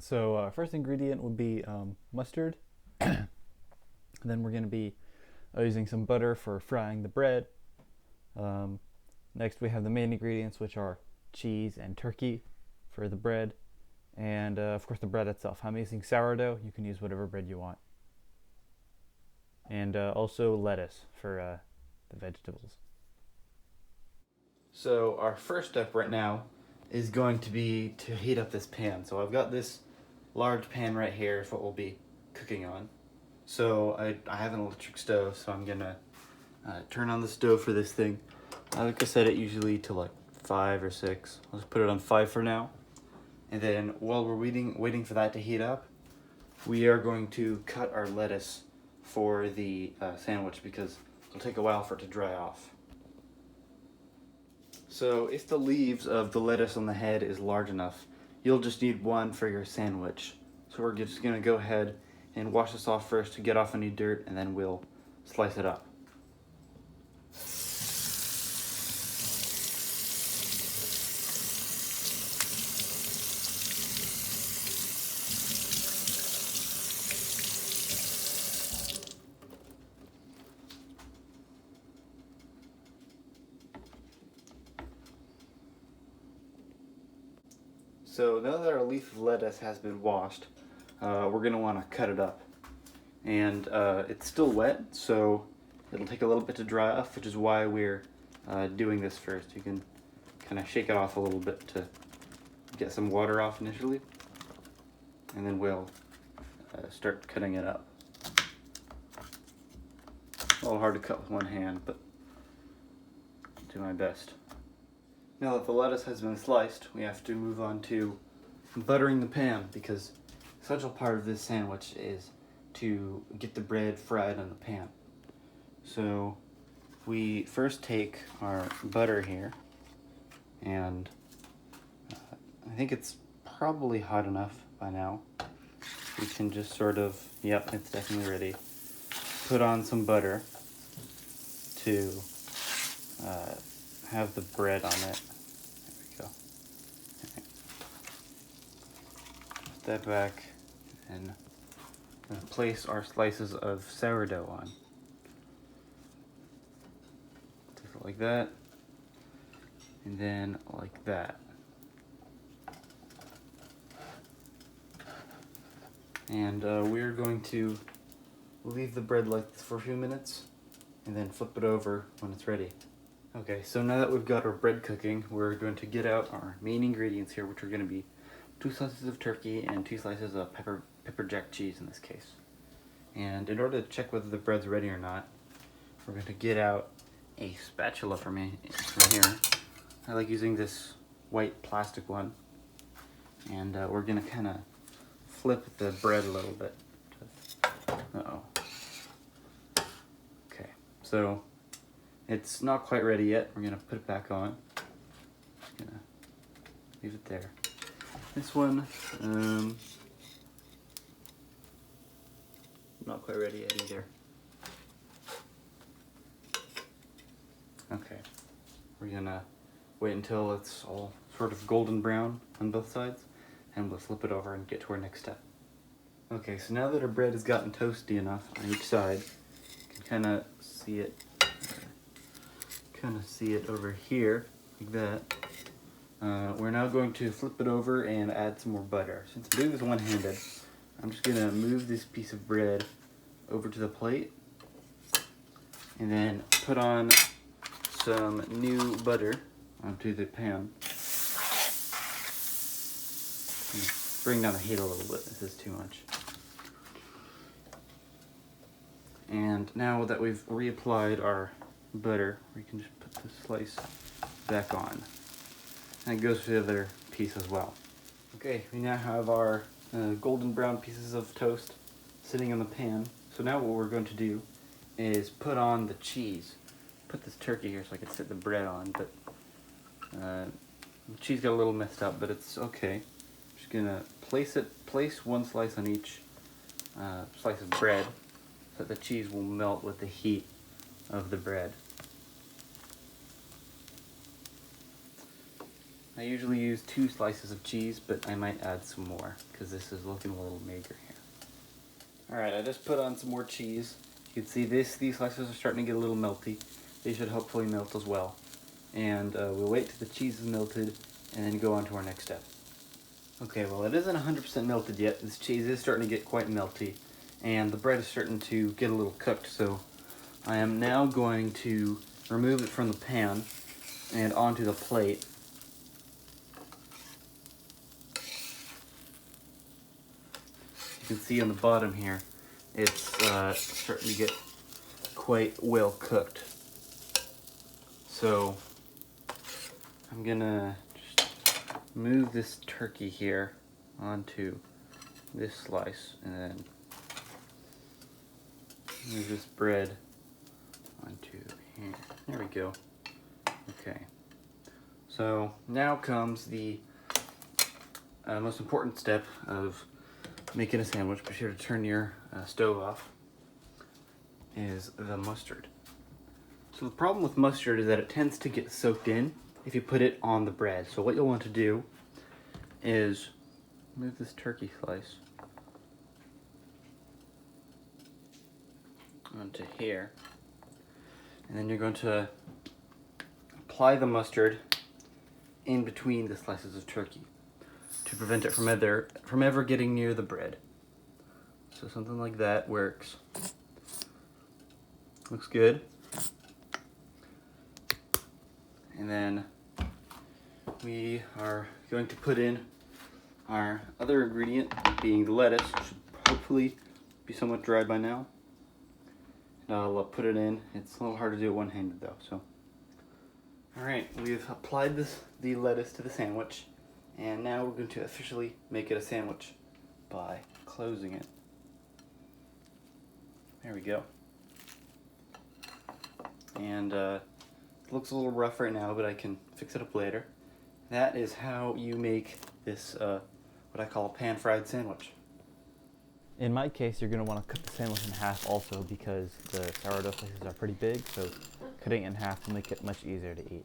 So first ingredient would be mustard. Then we're going to be using some butter for frying the bread. Um, Next we have the main ingredients, which are cheese and turkey for the bread, and of course the bread itself. I'm using sourdough. You can use whatever bread you want, and also lettuce for the vegetables. So our first step right now is going to be to heat up this pan. So I've got this large pan right here is what we'll be cooking on. So I have an electric stove, so I'm gonna turn on the stove for this thing. Like I set it usually to like 5 or 6. I'll just put it on 5 for now. And then while we're waiting for that to heat up, we are going to cut our lettuce for the sandwich because it'll take a while for it to dry off. So if the leaves of the lettuce on the head is large enough, you'll just need one for your sandwich. So we're just gonna go ahead and wash this off first to get off any dirt, and then we'll slice it up. So now that our leaf of lettuce has been washed, we're going to want to cut it up. And it's still wet, so it'll take a little bit to dry off, which is why we're doing this first. You can kind of shake it off a little bit to get some water off initially, and then we'll start cutting it up. A little hard to cut with one hand, but I'll do my best. Now that the lettuce has been sliced, we have to move on to buttering the pan, because the essential part of this sandwich is to get the bread fried on the pan. So we first take our butter here, and I think it's probably hot enough by now. We can just sort of, yep, it's definitely ready. Put on some butter to have the bread on it. There we go. Right. Put that back and place our slices of sourdough on. Just like that, and then like that. And we're going to leave the bread like this for a few minutes, and then flip it over when it's ready. Okay, so now that we've got our bread cooking, we're going to get out our main ingredients here, which are going to be 2 slices of turkey and 2 slices of pepper jack cheese in this case. And in order to check whether the bread's ready or not, we're going to get out a spatula from here. I like using this white plastic one, and we're going to kind of flip the bread a little bit. Uh-oh. Okay, so it's not quite ready yet. We're gonna put it back on. Just gonna leave it there. This one, not quite ready yet either. Okay, we're gonna wait until it's all sort of golden brown on both sides, and we'll flip it over and get to our next step. Okay, so now that our bread has gotten toasty enough on each side, you can kind of see it over here, like that. We're now going to flip it over and add some more butter. Since I'm doing this one-handed, I'm just gonna move this piece of bread over to the plate, and then put on some new butter onto the pan. Bring down the heat a little bit, this is too much. And now that we've reapplied our butter, we can just put the slice back on. And it goes for the other piece as well. Okay, we now have our golden brown pieces of toast sitting in the pan. So now what we're going to do is put on the cheese. Put this turkey here so I can sit the bread on, but the cheese got a little messed up, but it's okay. Just gonna place one slice on each slice of bread, so that the cheese will melt with the heat of the bread. I usually use 2 slices of cheese, but I might add some more because this is looking a little mager here. Alright, I just put on some more cheese. You can see these slices are starting to get a little melty. They should hopefully melt as well. And we'll wait till the cheese is melted and then go on to our next step. Okay, well, it isn't 100% melted yet. This cheese is starting to get quite melty, and the bread is starting to get a little cooked, so I am now going to remove it from the pan and onto the plate. You can see on the bottom here, it's starting to get quite well cooked. So I'm gonna just move this turkey here onto this slice and then move this bread onto here. There we go. Okay. So now comes the most important step of making a sandwich. Be sure to turn your stove off. Is the mustard. So the problem with mustard is that it tends to get soaked in if you put it on the bread. So what you'll want to do is move this turkey slice onto here, and then you're going to apply the mustard in between the slices of turkey to prevent it from ever getting near the bread. So something like that works. Looks good. And then we are going to put in our other ingredient, being the lettuce, which should hopefully be somewhat dry by now. And I'll put it in. It's a little hard to do it one-handed though. So, all right, we've applied the lettuce to the sandwich, and now we're going to officially make it a sandwich by closing it. There we go. And it looks a little rough right now, but I can fix it up later. That is how you make this, what I call a pan-fried sandwich. In my case, you're going to want to cut the sandwich in half also because the sourdough slices are pretty big, so cutting it in half will make it much easier to eat.